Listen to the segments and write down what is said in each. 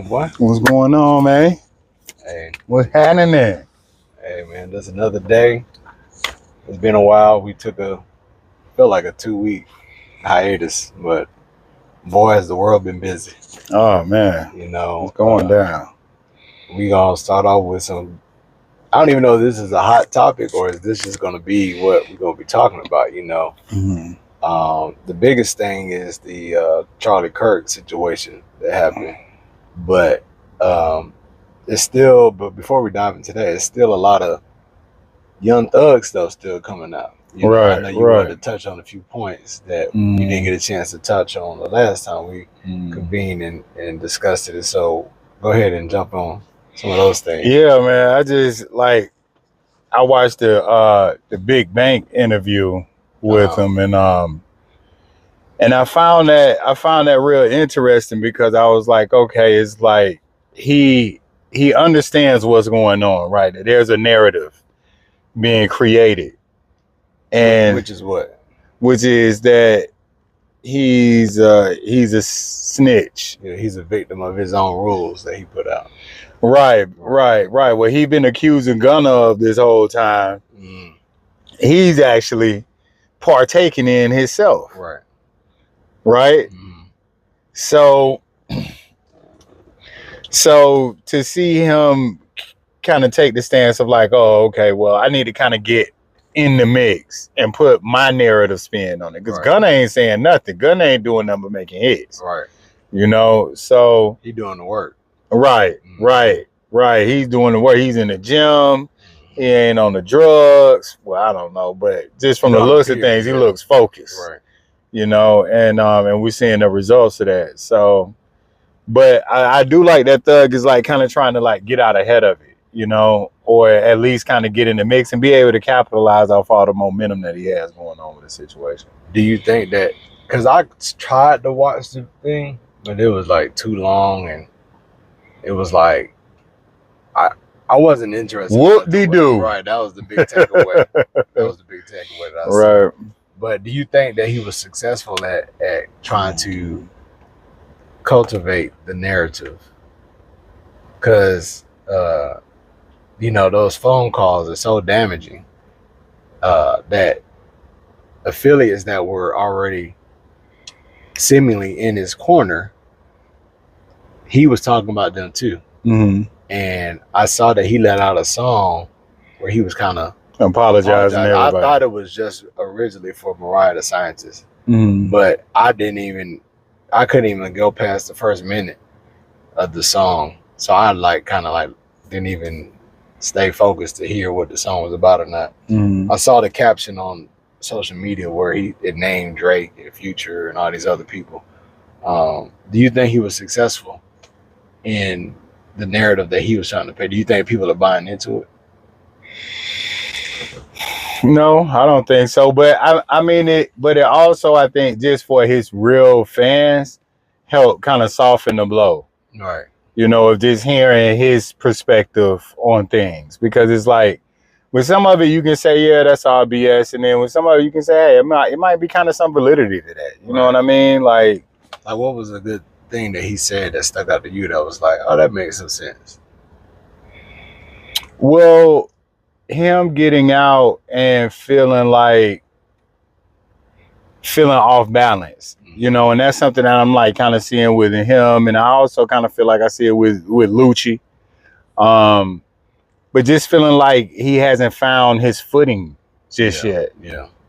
boy? What's going on, man? Hey, What's happening there? hey, man, this is another day. It's been a while. We took felt like a 2-week hiatus, but boy, has the world been busy. Oh, man. You know, It's going down. we gonna start off with some. I don't even know if this is a hot topic or is this just gonna be what we're gonna be talking about. The biggest thing is the Charlie Kirk situation that happened, but it's still. But before we dive into that, it's still a lot of Young Thug stuff still coming out. I know you wanted to touch on a few points that you didn't get a chance to touch on the last time we convened and discussed it. So go ahead and jump on some of those things. Yeah, man. I watched the Big Bank interview with him, and I found that real interesting because I was like, okay, it's like he understands what's going on, right? There's a narrative being created, and Which is what? Which is that he's a snitch. Yeah, he's a victim of his own rules that he put out. Right. Well, he's been accusing Gunna of this whole time. He's actually partaking in himself. Right. So to see him kind of take the stance of like, oh, okay, well, I need to kind of get in the mix and put my narrative spin on it, because Gunna ain't saying nothing. Gunna ain't doing nothing but making hits. So he doing the work. Right. He's doing the work. He's in the gym. He ain't on the drugs. Well, I don't know, but just from the looks of things, he looks focused. And we're seeing the results of that. So, but I do like that Thug is like kind of trying to like get out ahead of it, or at least kind of get in the mix and be able to capitalize off all the momentum that he has going on with the situation. Do you think that, because I tried to watch the thing, but it was like too long, and it was like I wasn't interested. What did he do? Right, that was the big takeaway. That I saw. But do you think that he was successful at trying to cultivate the narrative? Because those phone calls are so damaging that affiliates that were already seemingly in his corner, he was talking about them too. And I saw that he let out a song where he was kind of apologizing. I thought it was just originally for Mariah the Scientist, but I couldn't even go past the first minute of the song, so I didn't even stay focused to hear what the song was about or not. I saw the caption on social media where it named Drake and Future and all these other people. Do you think he was successful in the narrative that he was trying to paint? Do you think people are buying into it? No, I don't think so. But I mean it. But it also, I think, just for his real fans, helped kind of soften the blow. Right. Of just hearing his perspective on things, because it's like with some of it you can say, yeah, that's all BS, and then with some of it you can say, hey, it might be kind of some validity to that. You know what I mean? Like what was a good thing that he said that stuck out to you that was like, oh, that makes some sense? Well, him getting out and feeling off balance, and that's something that I'm like kind of seeing with him, and I also kind of feel like I see it with Lucci, but just feeling like he hasn't found his footing just yet.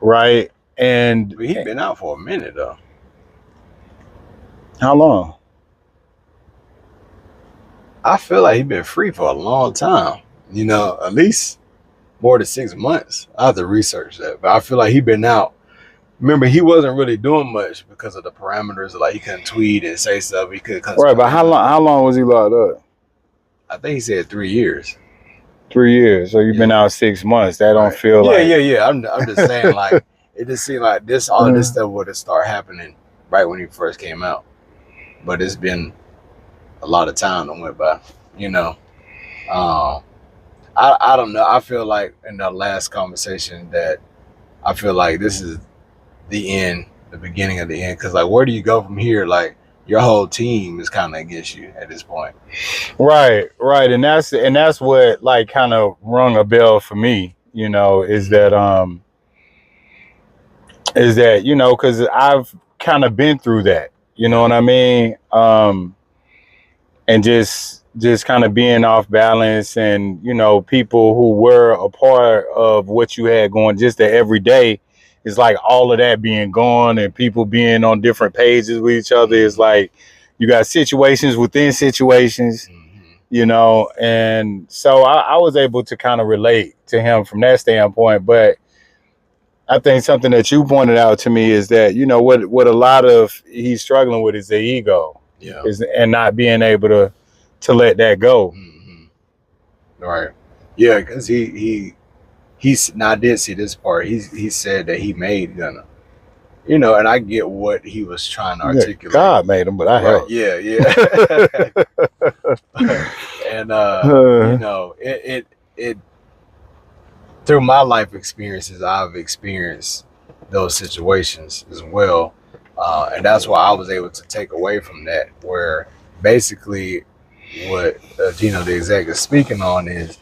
Right. And but he's been out for a minute though. How long? I feel like he's been free for a long time. At least more than 6 months. I have to research that, but I feel like he's been out. Remember, he wasn't really doing much because of the parameters. Like he couldn't tweet and say stuff. He couldn't. Right, but how long was he locked up? I think he said 3 years. 3 years. So you've been out 6 months. That don't feel like. Yeah. I'm just saying, like, it just seemed like all of this stuff would have started happening right when he first came out. But it's been a lot of time that went by. I don't know. I feel like in the last conversation that I feel like this is the end, the beginning of the end. Because like, where do you go from here? Like, your whole team is kind of against you at this point. Right, and that's what like kind of rung a bell for me, you know, is that you know, because I've kind of been through that, you know what I mean, and just kind of being off balance, and you know, people who were a part of what you had going, just the everyday, it's like all of that being gone, and people being on different pages with each other. Is like you got situations within situations, you know, and so I was able to kind of relate to him from that standpoint. But I think something that you pointed out to me is that, you know, what a lot of he's struggling with is the ego, and not being able to let that go. Right. Yeah, because he's now I did see this part. He said that he made Gunna. You know, and I get what he was trying to articulate. Yeah, God made him, but I helped. Yeah. And you know, it through my life experiences, I've experienced those situations as well, and that's why I was able to take away from that, where basically what Gino the exec is speaking on is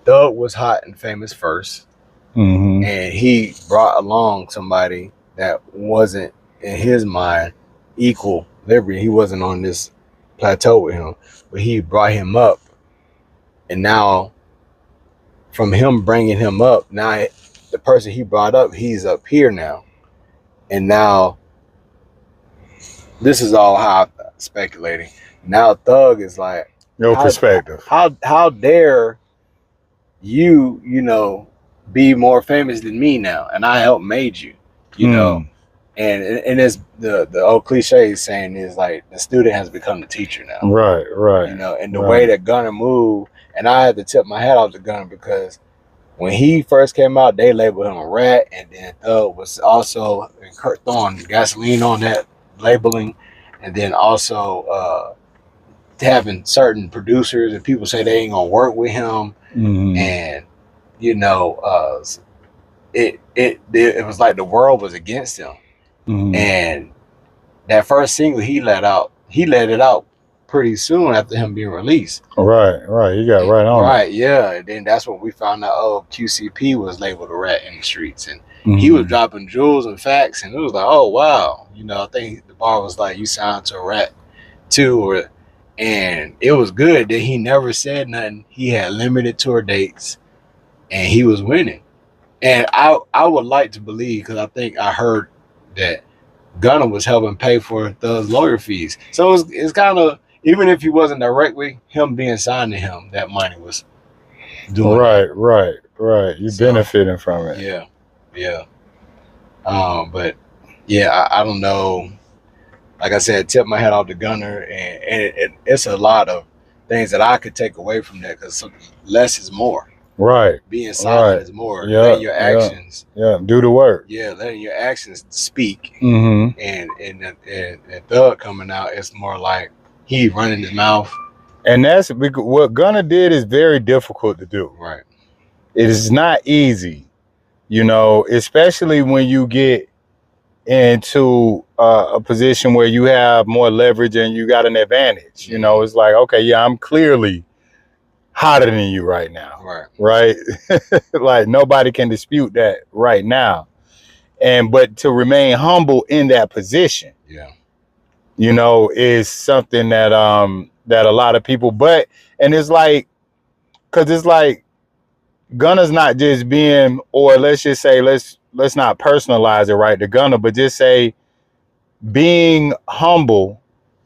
Thug was hot and famous first, and he brought along somebody that wasn't, in his mind, equal liberty. He wasn't on this plateau with him, but he brought him up, and now from him bringing him up, now the person he brought up, he's up here now, and now this is all how I'm speculating. Now Thug is like, your perspective. How dare you know, be more famous than me now, and I helped made you, you know. And it's the old cliche saying is like the student has become the teacher now. Right. You know, and the way that Gunna moved, and I had to tip my hat off to Gunna, because when he first came out, they labeled him a rat, and then Thug was also throwing gasoline on that labeling, and then also having certain producers and people say they ain't gonna work with him, and you know, it was like the world was against him. And that first single he let it out pretty soon after him being released. Right. He got right on. Right, yeah. And then that's when we found out, oh, QCP was labeled a rat in the streets, and he was dropping jewels and facts, and it was like, oh wow, you know, I think the bar was like, you sound to a rat too, and it was good that he never said nothing. He had limited tour dates, and he was winning. And I would like to believe, because I think I heard that Gunna was helping pay for Thug's lawyer fees. So it's kind of, even if he wasn't directly him being signed to him, that money was doing right. You benefiting from it. Yeah. But yeah, I don't know. Like I said, tip my hat off to Gunna, and it's a lot of things that I could take away from that, because less is more. Right. Being silent is more. Yeah. Letting your actions. Yeah. Do the work. Yeah. Letting your actions speak. And Thug coming out, it's more like he running his mouth. And that's what Gunna did is very difficult to do. Right. It is not easy, you know, especially when you get into a position where you have more leverage and you got an advantage. You know, it's like, okay, yeah, I'm clearly hotter than you right now. Right. Like nobody can dispute that right now. But to remain humble in that position, you know, is something that that a lot of people, and it's like, because it's like Gunna's not just being, or let's just say, let's not personalize it, right, to Gunna, but just say being humble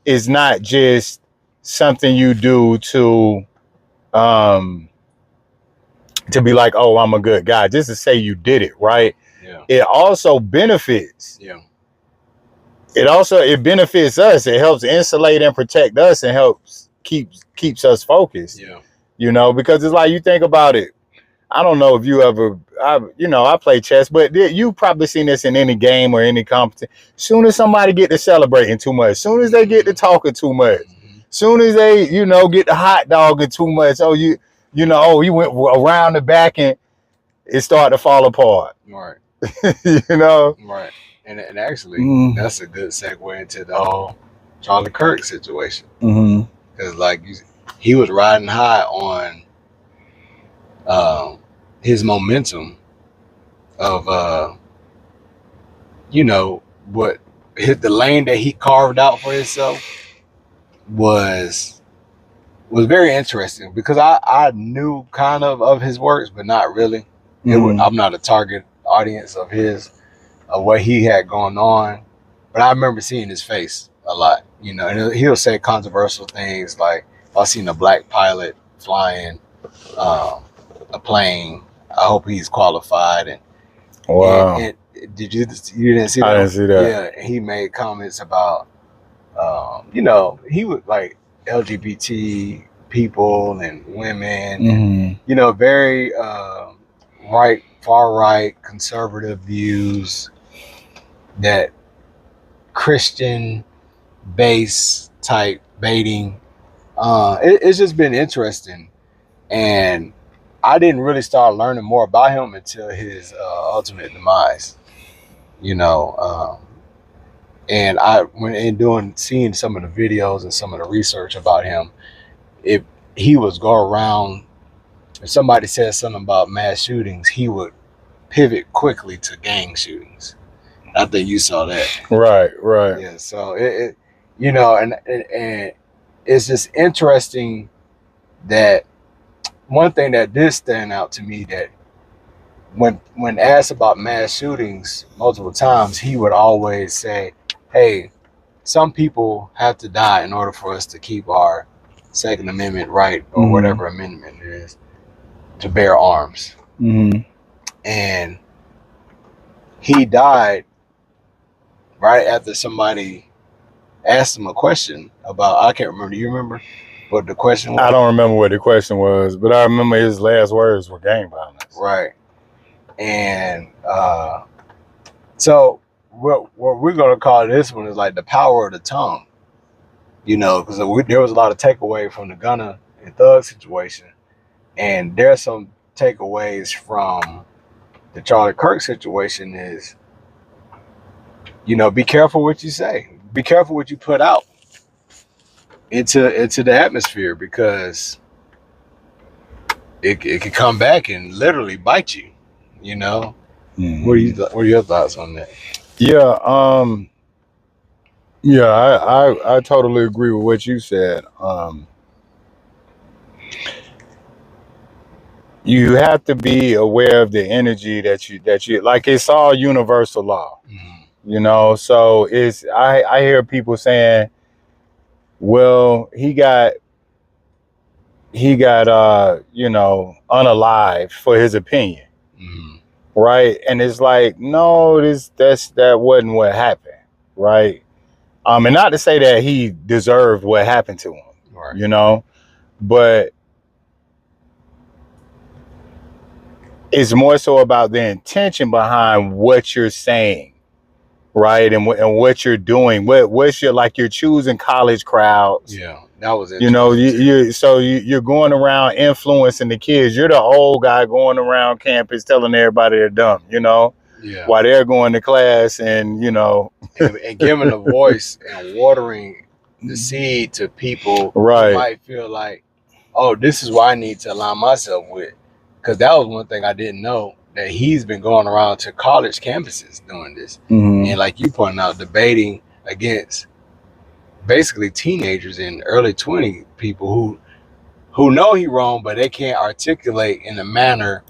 is not just something you do to be like, oh, I'm a good guy, just to say you did it, right? It also benefits. It benefits us. It helps insulate and protect us, and helps keeps us focused. You know, because it's like, you think about it. I don't know if you ever, I play chess, but you probably seen this in any game or any competition. Soon as somebody get to celebrating too much, soon as they get to talking too much, soon as they, get the hot dogging too much, oh, you went around the back, and it started to fall apart. Right. You know? Right. And actually, that's a good segue into the whole Charlie Kirk situation. Mm-hmm. Because like he was riding high on his momentum of what hit the lane that he carved out for himself was very interesting, because I knew kind of his works, but not really. I'm not a target audience of his, of what he had going on, but I remember seeing his face a lot, and he'll say controversial things like, I seen a black pilot flying a plane, I hope he's qualified. And wow. And you didn't see that? I didn't see that. Yeah, and he made comments about he was like LGBT people and women, and very far right conservative views, that Christian base type baiting. It's just been interesting, and I didn't really start learning more about him until his ultimate demise. And seeing some of the videos and some of the research about him, he was go around, if somebody said something about mass shootings, he would pivot quickly to gang shootings. I think you saw that. Right. Yeah. So and it's just interesting that one thing that did stand out to me, that when asked about mass shootings multiple times, he would always say, hey, some people have to die in order for us to keep our Second Amendment right, or whatever amendment it is, to bear arms. And he died right after somebody asked him a question about, I can't remember, do you remember what the question was? I don't remember what the question was, but I remember his last words were gang violence. Right. And so what we're going to call this one is like the power of the tongue, because there was a lot of takeaway from the Gunna and Thug situation, and there's some takeaways from the Charlie Kirk situation is, be careful what you say, be careful what you put out into the atmosphere, because it could come back and literally bite you. What are your thoughts on that? I totally agree with what you said. You have to be aware of the energy that you like. It's all universal law. So it's I hear people saying, well, he got unalived for his opinion. Right. And it's like, no, that wasn't what happened. Right. And not to say that he deserved what happened to him, right. But it's more so about the intention behind what you're saying, right? And what you're doing. What's you're choosing college crowds. Yeah, that was interesting. You're going around influencing the kids. You're the old guy going around campus telling everybody they're dumb, while they're going to class and and giving a voice and watering the seed to people right. who might feel like, oh, this is what I need to align myself with. Because that was one thing I didn't know, that he's been going around to college campuses doing this. And like you pointed out, debating against basically teenagers and early 20 people who know he's wrong, but they can't articulate in a manner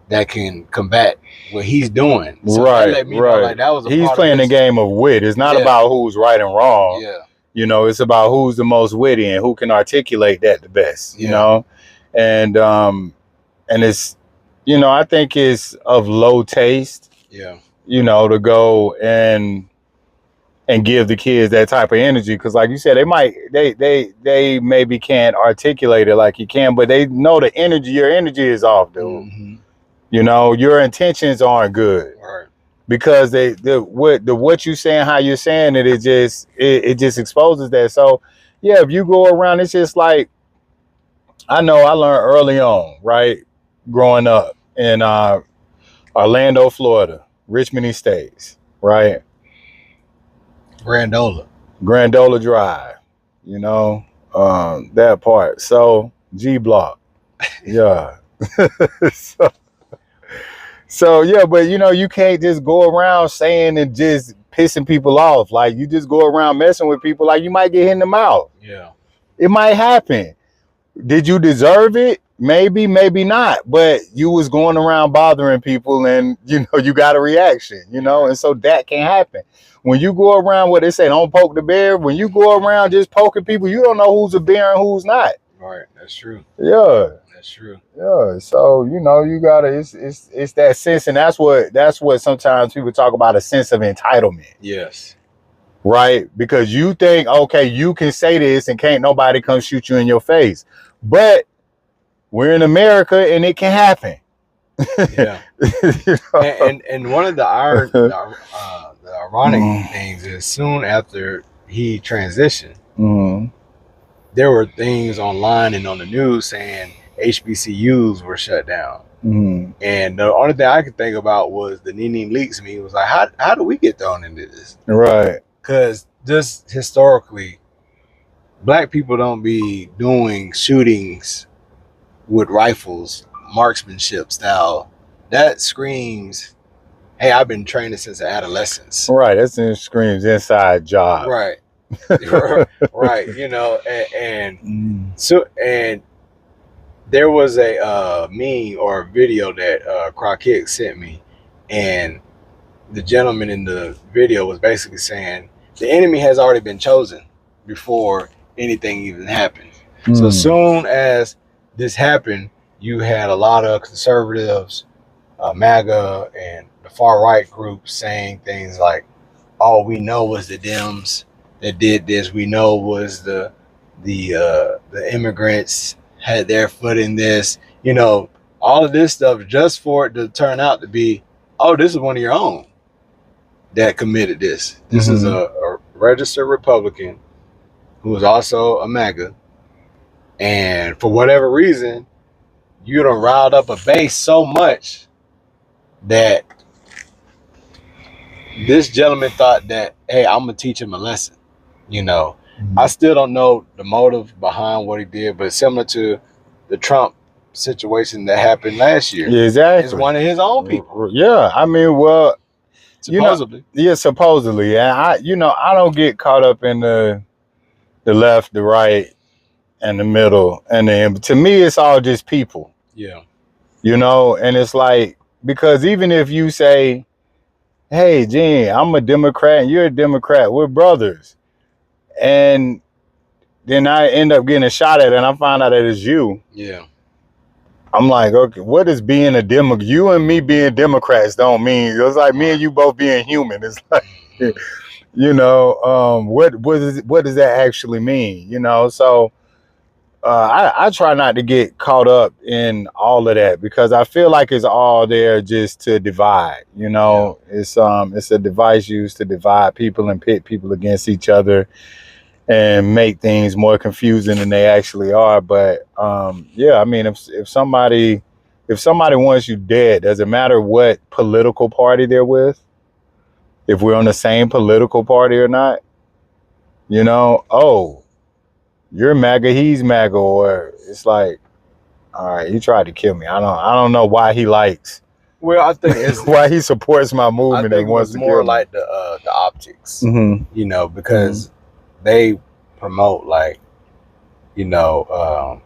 that can combat what he's doing. So right, that let me know, like, that was he's playing the game of wit. It's not about who's right and wrong. It's about who's the most witty and who can articulate that the best. And it's I think it's of low taste. To go and give the kids that type of energy, because like you said, they maybe can't articulate it like you can, but they know your energy is off, dude. Your intentions aren't good, right? Because what you saying, how you're saying it, it just exposes that. So if you go around, it's just like, I know I learned early on, right, growing up in Orlando, Florida, Richmond Estates, right? Grandola. Grandola Drive, you know, that part. So G Block, yeah. so, so yeah, but you know, you can't just go around saying and just pissing people off. Like you just go around messing with people, like you might get hit in the mouth. Yeah, it might happen. Did you deserve it? Maybe, maybe not. But you was going around bothering people, and you know you got a reaction. You know, and so that can happen. When you go around, what they say, don't poke the bear. When you go around just poking people, you don't know who's a bear and who's not. Right, that's true. Yeah, that's true. Yeah, so you know you gotta. It's that sense, and that's what sometimes people talk about, a sense of entitlement. Yes. Right, because you think, okay, you can say this and can't nobody come shoot you in your face, but we're in America and it can happen. Yeah. You know? and one of the ironic things is soon after he transitioned, there were things online and on the news saying HBCUs were shut down. And the only thing I could think about was the Nene Leaks meme. It was like, how do we get thrown into this? Right. Because just historically, black people don't be doing shootings with rifles, marksmanship style. That screams, hey, I've been training since adolescence. Right, that screams inside job. Right. Right, you know, so there was a meme or a video that Crockett sent me, and the gentleman in the video was basically saying the enemy has already been chosen before anything even happened. So soon as this happened, you had a lot of conservatives, MAGA, and the far right groups saying things like, all we know was the Dems that did this. We know was the immigrants had their foot in this. You know, all of this stuff just for it to turn out to be, oh, this is one of your own that committed this. This is a registered Republican who was also a MAGA. And for whatever reason, you done riled up a base so much that this gentleman thought that, hey, I'm going to teach him a lesson. You know, I still don't know the motive behind what he did, but similar to the Trump situation that happened last year. Yeah, exactly. It's one of his own people. Yeah, I mean, well, supposedly. Supposedly. And I don't get caught up in the left, the right, and the middle. And then to me, it's all just people. Yeah. You know, and it's like, because even if you say, hey, Gene, I'm a Democrat and you're a Democrat, we're brothers. And then I end up getting a shot at it and I find out that it's you. Yeah. I'm like, okay, what is being a Democrat? You and me being Democrats don't mean, it's like me and you both being human. It's like, you know, what does that actually mean? You know, so I try not to get caught up in all of that because I feel like it's all there just to divide. You know, it's a device used to divide people and pit people against each other and make things more confusing than they actually are. But yeah, I mean, if somebody wants you dead, does it matter what political party they're with? If we're on the same political party or not? You know, oh, you're MAGA, he's MAGA, or it's like, all right, he tried to kill me. I don't know why he likes. Well, I think it's why he supports my movement and wants to kill me. More like the optics, you know, because they promote like, you know,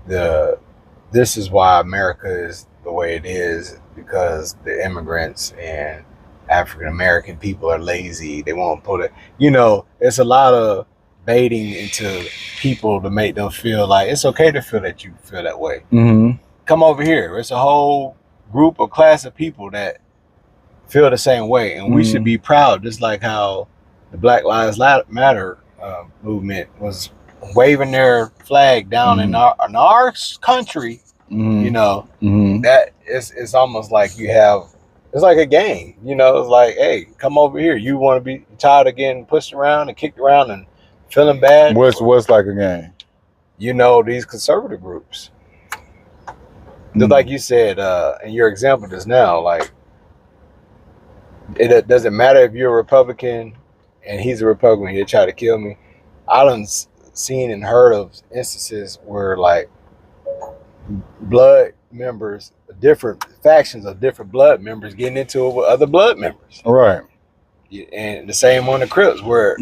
this is why America is the way it is, because the immigrants and African American people are lazy. They won't put it, you know, it's a lot of baiting into people to make them feel like it's okay to feel that you feel that way. Come over here. It's a whole group or class of people that feel the same way, and we should be proud, just like how the Black Lives Matter movement was waving their flag down in our country. You know, that it's almost like you have, it's like a game. You know, it's like, hey, come over here. You want to be tired of getting pushed around and kicked around and feeling bad? What's like a game? You know, these conservative groups. Just like you said in your example just now, like it doesn't matter if you're a Republican and he's a Republican, he'll try to kill me. I done seen and heard of instances where like blood members, different factions of different blood members getting into it with other blood members. Right. And the same on the Crips, where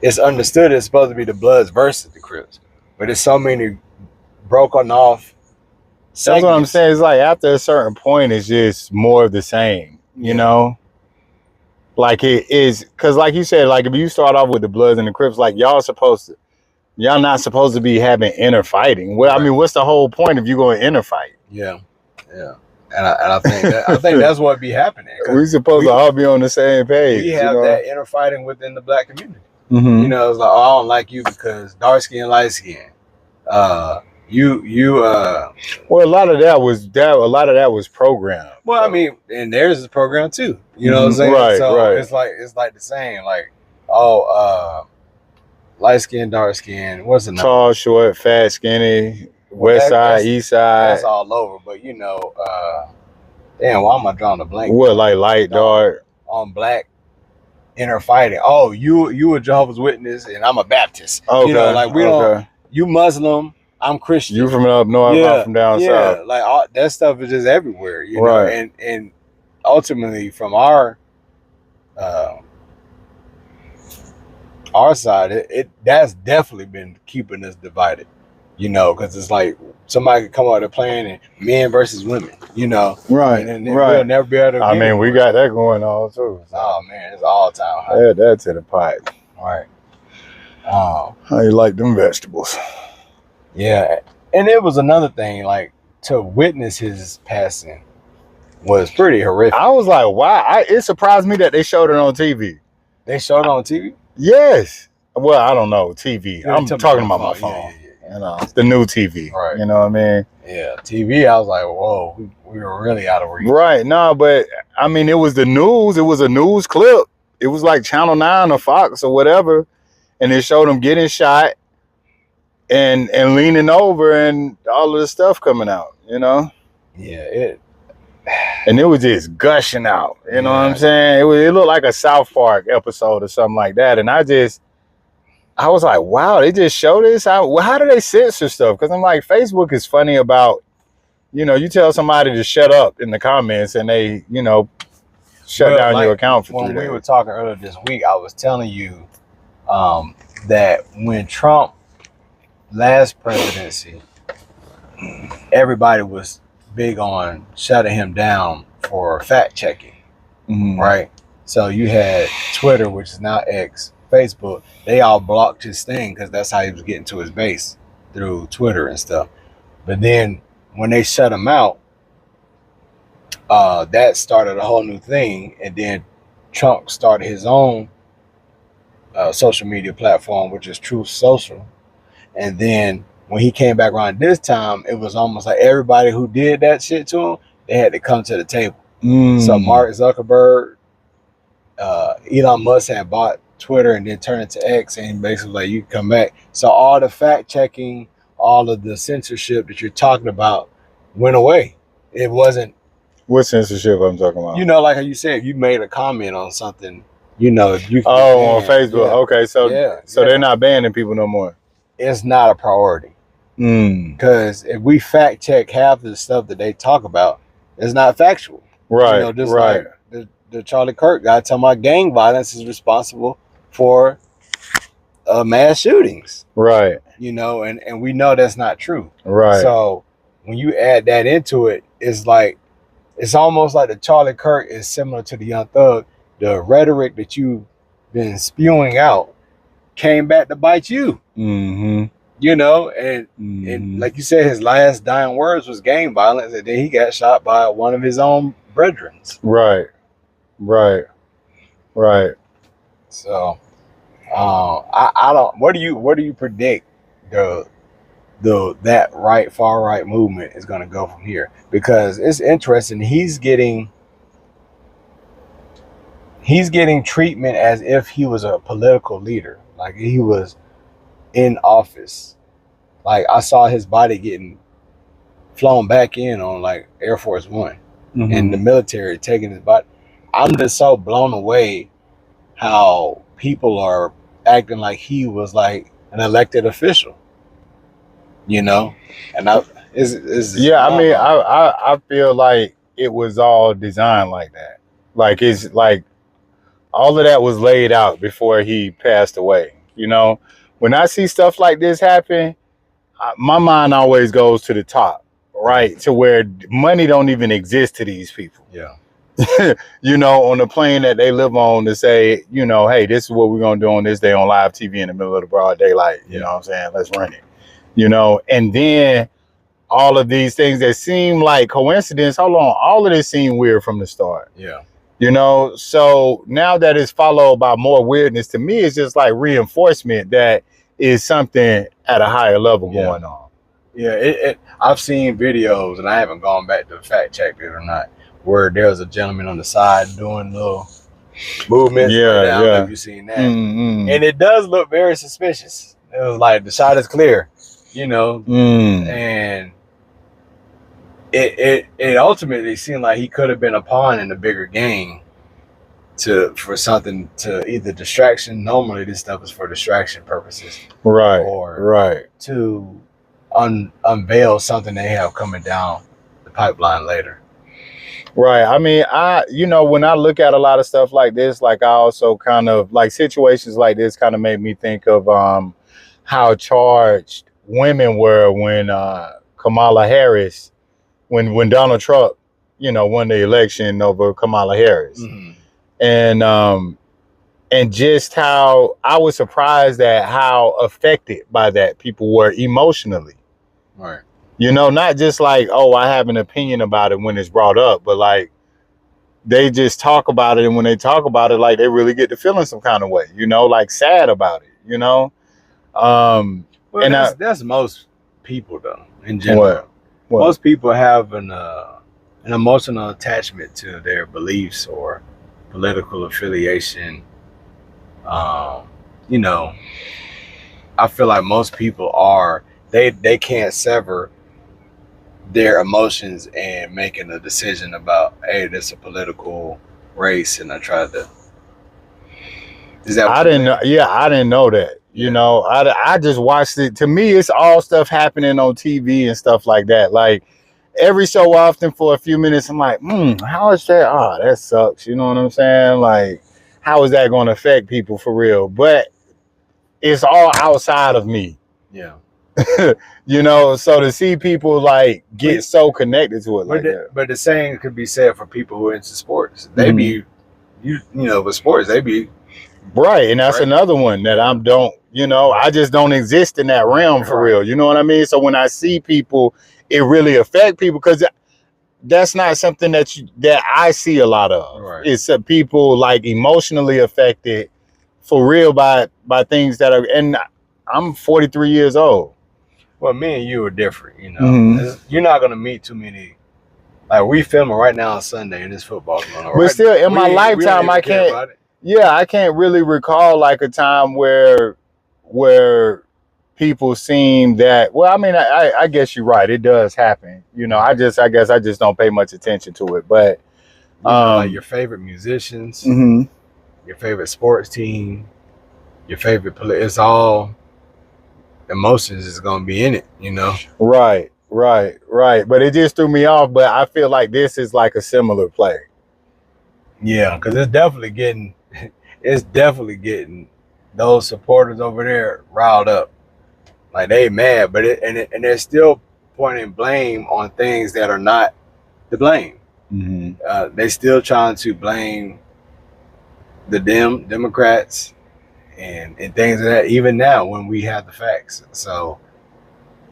it's understood it's supposed to be the Bloods versus the Crips, but there's so many broken off segments. That's what I'm saying. It's like after a certain point, it's just more of the same, you know? Like it is, because like you said, like if you start off with the Bloods and the Crips, like y'all not supposed to be having inner fighting. Well, right. I mean, what's the whole point if you go and inner fight? Yeah. And I think that's what be happening. We're supposed to all be on the same page. We have that inner fighting within the black community. You know, it's like, oh, I don't like you because dark skin, light skin. Well, a lot of that was programmed. Well, I mean, and theirs is programmed too. You know what I'm saying? Right, so right. It's like the same. Like, oh, light skin, dark skin. What's the number? Tall, short, fat, skinny, west side, east side. That's all over. But you know, damn, why am I drawing a blank? What, like light, dark? On black inner fighting. Oh, you a Jehovah's Witness and I'm a Baptist. Okay. You know, like we don't. You Muslim. I'm Christian. You from up north, I'm from down south. Like all, that stuff is just everywhere, you know. And ultimately, from our side, that's definitely been keeping us divided, you know, because it's like somebody could come out of the plan and men versus women, you know. Right. And we'll never be able to. I mean, we got that going on too. So. Oh man, it's all time high. Add that to the pot. All right. How you like them vegetables? Yeah, and it was another thing, like to witness his passing was pretty horrific. I was like, wow, it surprised me that they showed it on TV. They showed it on TV? Yes. Well, I don't know, TV. I'm talking about my phone. Yeah. You know, it's the new TV. Right. You know what I mean? Yeah, TV, I was like, whoa, we were really out of reach. Right, no, but I mean, it was the news. It was a news clip. It was like Channel 9 or Fox or whatever. And it showed him getting shot. And leaning over and all of the stuff coming out, you know? Yeah, and it was just gushing out, you know what I'm saying? It looked like a South Park episode or something like that. And I was like, wow, they just show this? How do they censor stuff? Because I'm like, Facebook is funny about, you know, you tell somebody to shut up in the comments and they, you know, shut down your account for 3 days. When we were talking earlier this week, I was telling you that when Trump last presidency, everybody was big on shutting him down for fact checking, right? So you had Twitter, which is now X, Facebook. They all blocked his thing because that's how he was getting to his base, through Twitter and stuff. But then when they shut him out, that started a whole new thing. And then Trump started his own social media platform, which is Truth Social. And then when he came back around this time, it was almost like everybody who did that shit to him, they had to come to the table. So Mark Zuckerberg, Elon Musk had bought Twitter and then turned it to X, and basically like, you can come back. So all the fact checking, all of the censorship that you're talking about went away. It wasn't. What censorship I'm talking about? You know, like how you said, if you made a comment on something, you know, you can on Facebook. Okay, so they're not banning people no more. It's not a priority. Because if we fact check half of the stuff that they talk about, it's not factual. Right. You know, just like the Charlie Kirk guy talking about gang violence is responsible for mass shootings. Right. You know, and we know that's not true. Right. So when you add that into it, it's like, it's almost like the Charlie Kirk is similar to the Young Thug. The rhetoric that you've been spewing out came back to bite you. You know, and like you said, his last dying words was gang violence, and then he got shot by one of his own brethren. Right. So I don't, what do you predict that far right movement is going to go from here? Because it's interesting, he's getting treatment as if he was a political leader, like he was in office. Like I saw his body getting flown back in on like Air Force One, and the military taking his body. I'm just so blown away how people are acting like he was like an elected official, and I feel like it was all designed like that. Like it's like all of that was laid out before he passed away. When I see stuff like this happen, my mind always goes to the top, right? To where money don't even exist to these people. Yeah. On the plane that they live on to say, hey, this is what we're going to do on this day on live TV in the middle of the broad daylight. You know what I'm saying? Let's run it. And then all of these things that seem like coincidence, hold on, all of this seemed weird from the start. Yeah. So now that it's followed by more weirdness, to me, it's just like reinforcement that is something at a higher level going on. Yeah, I've seen videos, and I haven't gone back to fact check it or not, where there's a gentleman on the side doing little movements. Yeah, I don't know if you've seen that. Mm-hmm. And it does look very suspicious. It was like the shot is clear, and it ultimately seemed like he could have been a pawn in a bigger game for something to either distraction. Normally this stuff is for distraction purposes. Right. Or to unveil something they have coming down the pipeline later. Right. I mean, when I look at a lot of stuff like this, like I also kind of like situations like this kind of made me think of how charged women were when Kamala Harris, when Donald Trump, won the election over Kamala Harris. Mm-hmm. And just how I was surprised at how affected by that people were emotionally. Right. Not just like, oh, I have an opinion about it when it's brought up, but like they just talk about it. And when they talk about it, like they really get to feeling some kind of way, like sad about it, Well, and that's most people though, in general. What? Most people have an emotional attachment to their beliefs or political affiliation. I feel like most people they can't sever their emotions and making a decision about, hey, this is a political race, and I tried to. Is that? I didn't know. Yeah, I didn't know that. I just watched it. To me, it's all stuff happening on TV and stuff like that. Like every so often for a few minutes, I'm like, how is that? Oh, that sucks. You know what I'm saying? Like, how is that going to affect people for real? But it's all outside of me. Yeah. So to see people like get so connected to it, but the same could be said for people who are into sports. They be, with sports, they be right, and that's another one that I just don't exist in that realm for real. You know what I mean? So when I see people, it really affect people because that's not something that I see a lot of. Right. It's people like emotionally affected for real by things that are, and I'm 43 years old. Well, me and you are different, Mm-hmm. You're not going to meet too many. Like, we filming right now on Sunday, and this football's going on. But still, in my lifetime, I can't. Yeah, I can't really recall like a time where people seem that. Well, I mean, I guess you're right. It does happen. I guess I just don't pay much attention to it. But like your favorite musicians, mm-hmm. your favorite sports team, your favorite it's all emotions is going to be in it, Right. But it just threw me off. But I feel like this is like a similar play. Yeah, because it's definitely getting those supporters over there riled up. Like, they mad, but and they're still pointing blame on things that are not to blame. Mm-hmm. They still trying to blame the Democrats and things of that, even now when we have the facts. So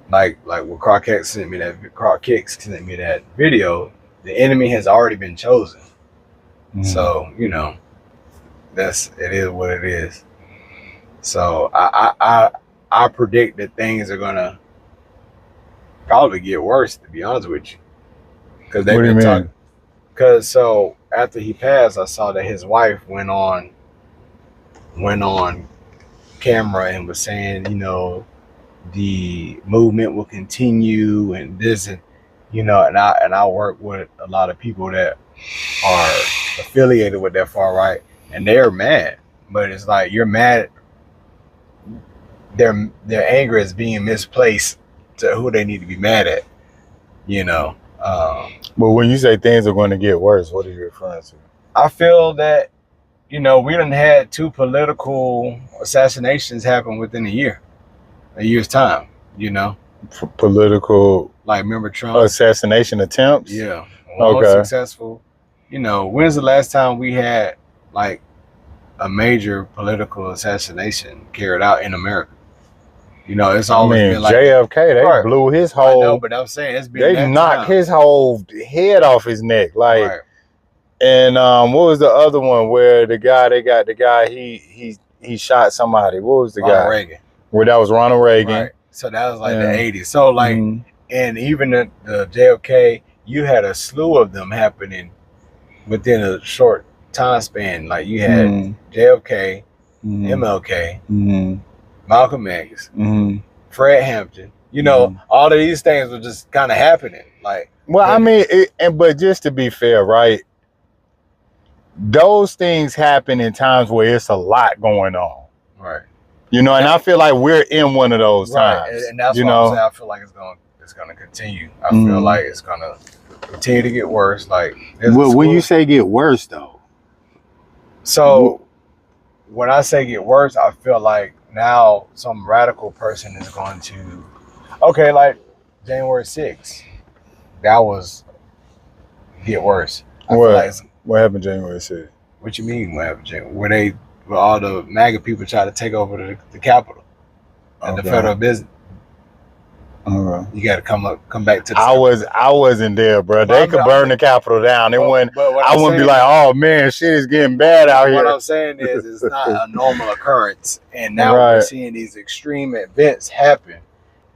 like when Clark Kicks sent me that video, the enemy has already been chosen. Mm-hmm. So, it is what it is. So I predict that things are gonna probably get worse, to be honest with you. Because they've been talking. Because so after he passed, I saw that his wife went on camera and was saying, the movement will continue and this, and and I work with a lot of people that are affiliated with that far right, and they're mad. but it's like you're mad. Their anger is being misplaced to who they need to be mad at. You know. But when you say things are going to get worse, what are you referring to? I feel that, you know, we done had 2 political assassinations happen within a year's time, you know. Political, like, remember Trump? Assassination attempts? Yeah. One was successful. You know, when's the last time we had, like, a major political assassination carried out in America? You know, it's always been like JFK. They blew his whole. I know, but I'm saying it's been. They knocked his whole head off his neck, like. Right. And what was the other one where the guy he shot somebody? What was the guy? Reagan. Where that was Ronald Reagan. Right. So that was like the 80s. So like, and even the JFK, you had a slew of them happening within a short time span. Like you had JFK, MLK, Malcolm X, Fred Hampton. You know, all of these things were just kind of happening. Like, well, I mean, but just to be fair, right? Those things happen in times where it's a lot going on. Right. You know, and I feel like we're in one of those times. And that's why I'm saying I feel like it's gonna continue. I feel like it's gonna continue to get worse. Like, well, when you say get worse though. So when I say get worse, I feel like now some radical person is going to, okay, like January 6th, that was get worse. I feel like what happened January 6th? What you mean what happened January? Where all the MAGA people try to take over the Capitol and the federal business. You got to come back to the I wasn't there, bro. They could burn the Capitol down. I wouldn't be like, oh man, shit is getting bad out here. What I'm saying is it's not a normal occurrence. And now we're seeing these extreme events happen.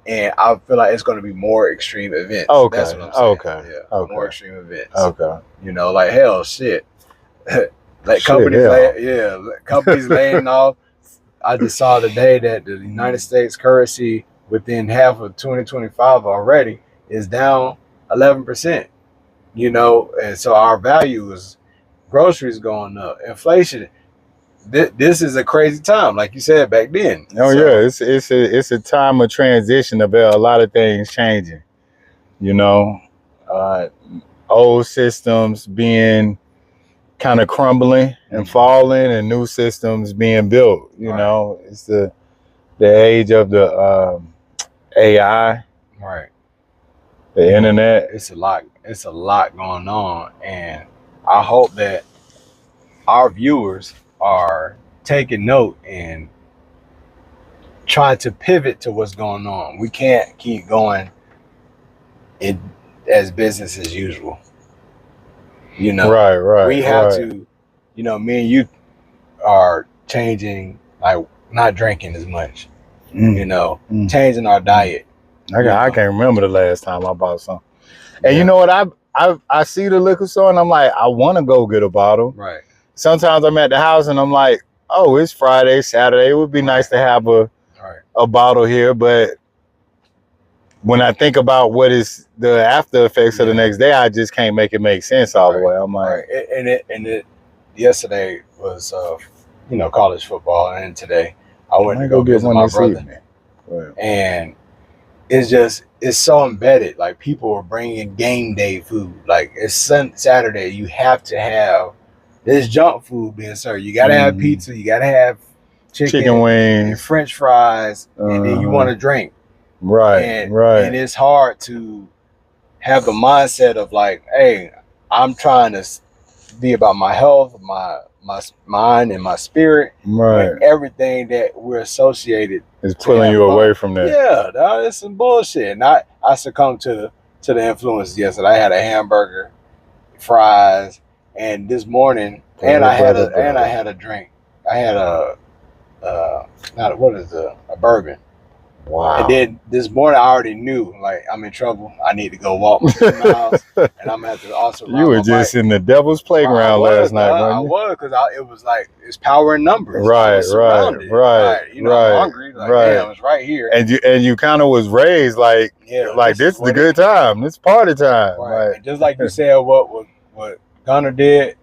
And I feel like it's going to be more extreme events. Okay. That's what I'm saying. Yeah. More extreme events. Okay. You know, like hell, shit. Like companies laying off. I just saw today that the United States currency within half of 2025 already is down 11%. You know, and so our value is groceries going up, inflation. This is a crazy time, like you said back then. It's a time of transition about a lot of things changing. You know, old systems being kind of crumbling and falling, and new systems being built. You know, it's the age of the AI, the internet. It's a lot going on, and I hope that our viewers are taking note and trying to pivot to what's going on. We can't keep going as business as usual. You know, we have to, you know, me and you are changing, like not drinking as much, you know, changing our diet. I can't remember the last time I bought something. And you know what? I see the liquor store and I'm like, I want to go get a bottle. Right. Sometimes I'm at the house and I'm like, oh, it's Friday, Saturday. It would be nice to have a bottle here. But when I think about what is the after effects of the next day, I just can't make it make sense all the way. I'm like, and yesterday was you know, college football, and today I went to go visit my brother. And it's so embedded. Like, people are bringing game day food. Like, it's Saturday, you have to have this junk food being served. You gotta have pizza, you gotta have chicken wings, and French fries, and then you want to drink. And it's hard to have the mindset of like, hey, I'm trying to be about my health, my mind, and my spirit. And everything that we're associated is pulling you away from that. Yeah, that's some bullshit. And I succumbed to the influence yesterday. I had a hamburger, fries, and this morning, I had a drink. I had a bourbon. Wow. And then this morning, I already knew, like, I'm in trouble. I need to go walk my 2 miles, and I'm gonna have to also ride You were just in the devil's playground last night, I was, because it was like, it's power in numbers. Right. You know, I'm hungry. Like, damn, it's right here. And you kind of was raised like, this is the good time. This party time. Right. And just like you said, what Gunna did,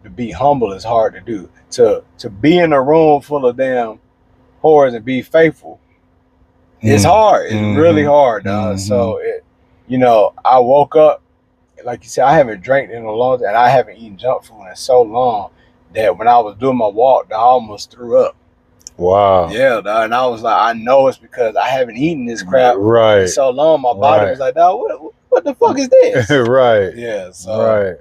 to be humble is hard to do. To be in a room full of damn whores and be faithful, it's hard. It's really hard, dog. So I woke up, like you said, I haven't drank in a long time, and I haven't eaten junk food in so long that when I was doing my walk, I almost threw up. Wow. Yeah, dog. And I was like, I know it's because I haven't eaten this crap in so long. My body was like, dog, what the fuck is this? Right. Yeah. So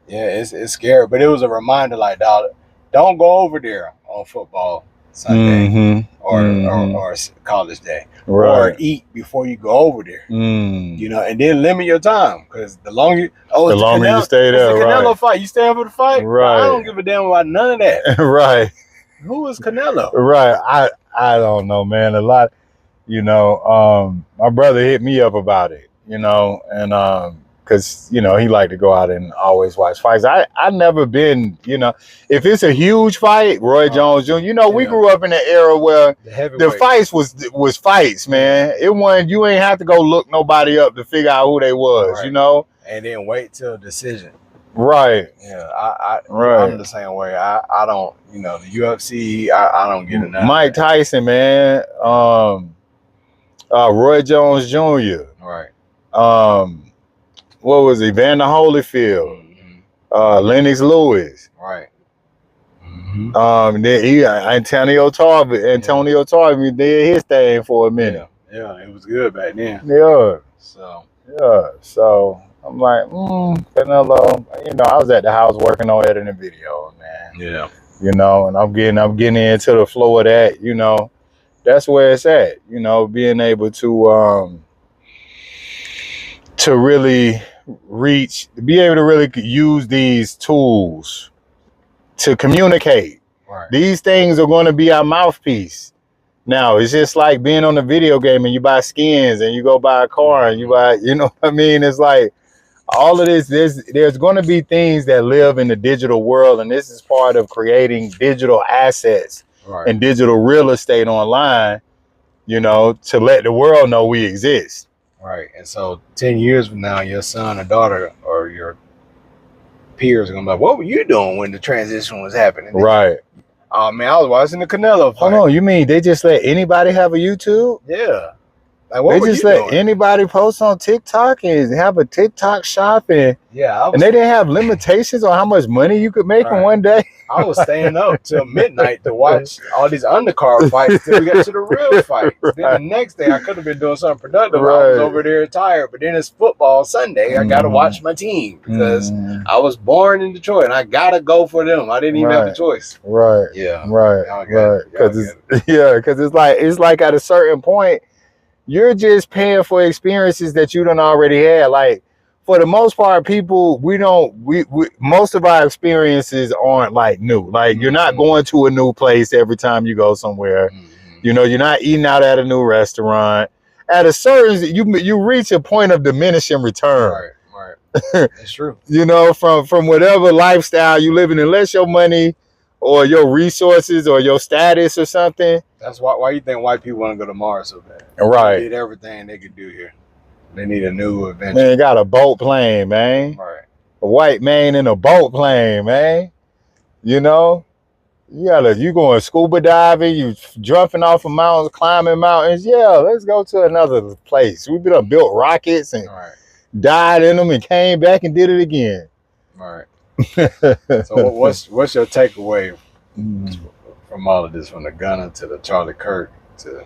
yeah, it's scary, but it was a reminder, like, dog, don't go over there on football Sunday or college day, or eat before you go over there. And then limit your time, because the longer you stay there, it's the Canelo fight. You stay for the fight, right? I don't give a damn about none of that, right? Who is Canelo? Right. I don't know, man. A lot, my brother hit me up about it, and because he liked to go out and always watch fights. I never been, if it's a huge fight, Roy Jones Jr. We grew up in an era where the fights was fights, man. It wasn't, you ain't have to go look nobody up to figure out who they was, and then wait till decision. Right. Yeah, I'm the same way. I don't, the UFC, I don't get enough. Mike Tyson, man. Roy Jones Jr. Right. What was he? Evander Holyfield, Lennox Lewis. Right. Antonio Tarver did his thing for a minute. Yeah, it was good back then. Yeah. So I'm like, Canelo. I was at the house working on editing video, man. Yeah. And I'm getting into the flow of that. That's where it's at. Being able to really be able to really use these tools to communicate. Right. These things are going to be our mouthpiece. Now, it's just like being on a video game and you buy skins and you go buy a car and you buy, what I mean? It's like all of this, there's going to be things that live in the digital world, and this is part of creating digital assets and digital real estate online, to let the world know we exist. Right. And so 10 years from now, your son or daughter or your peers are going to be like, what were you doing when the transition was happening? Right. Oh, man, I was watching the Canelo fight. Hold on, you mean they just let anybody have a YouTube? Yeah. Like, they just let anybody post on TikTok and have a TikTok shop, and and they didn't have limitations on how much money you could make in one day. I was staying up till midnight to watch all these undercard fights till we got to the real fight. Then the next day I could have been doing something productive. I was over there tired, but then it's football Sunday. I got to watch my team because I was born in Detroit and I got to go for them. I didn't even have a choice. Right. Yeah. Right. Because it's like at a certain point, you're just paying for experiences that you done already had. Like, for the most part, people, we most of our experiences aren't like new. Like, you're not going to a new place every time you go somewhere. You're not eating out at a new restaurant. At a certain, you reach a point of diminishing return. Right. That's true. From whatever lifestyle you live in, unless your money or your resources or your status or something. That's why you think white people want to go to Mars so bad. Right. They did everything they could do here. They need a new adventure. Man, they got a boat plane, man. Right. A white man in a boat plane, man. You going scuba diving, you jumping off of mountains, climbing mountains. Yeah, let's go to another place. We've been built rockets and died in them and came back and did it again. Right. So what's your takeaway from all of this, from the Gunna to the Charlie Kirk to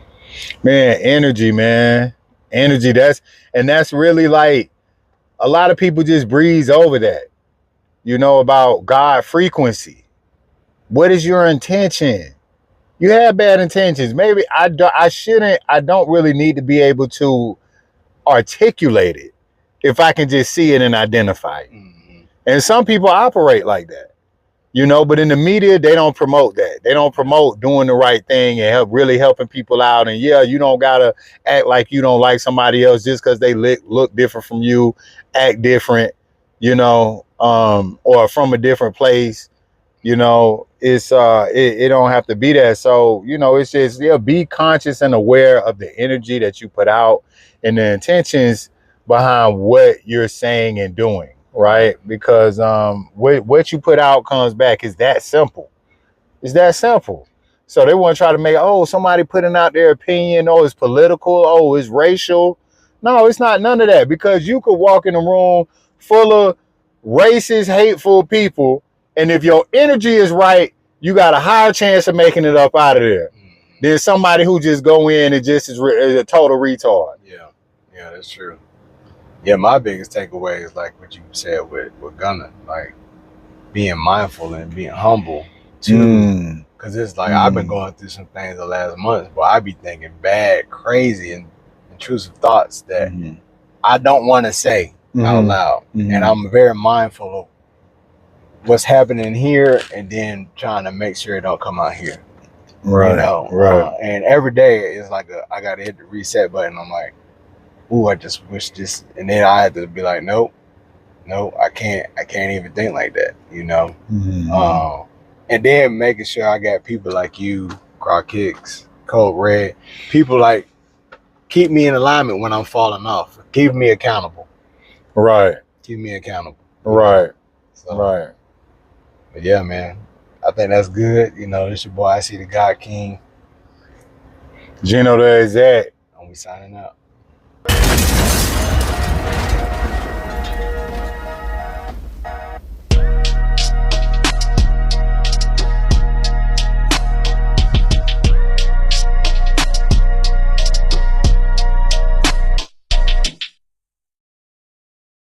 energy, man. Energy, that's really like a lot of people just breeze over that. About God frequency. What is your intention? You have bad intentions. Maybe I don't really need to be able to articulate it if I can just see it and identify it. And some people operate like that. But in the media, they don't promote that. They don't promote doing the right thing and really helping people out. And you don't gotta act like you don't like somebody else just because they look different from you, act different, or from a different place. It's it don't have to be that. So it's just be conscious and aware of the energy that you put out and the intentions behind what you're saying and doing. right? Because what you put out comes back. Is that simple. It's that simple. So they want to try to make, oh, somebody putting out their opinion, oh, it's political, oh, it's racial. No, it's not none of that, because you could walk in a room full of racist, hateful people, and if your energy is right, you got a higher chance of making it up out of there than somebody who just go in and just is a total retard. Yeah, that's true. Yeah, my biggest takeaway is like what you said with Gunna, like being mindful and being humble too. Because it's like I've been going through some things the last months, but I be thinking bad, crazy, and intrusive thoughts that I don't want to say out loud. And I'm very mindful of what's happening here, and then trying to make sure it don't come out here. Right. You know? Right. And every day it's like I gotta hit the reset button. I'm like, ooh, I just wish this, and then I had to be like, nope, I can't even think like that, you know. And then making sure I got people like you, Croc Kicks, Code Red, people like keep me in alignment when I'm falling off, keep me accountable. Right. Keep me accountable. Right. So, right. But yeah, man, I think that's good. You know, this your boy, I See the God King. Gino the Exact. And we signing out.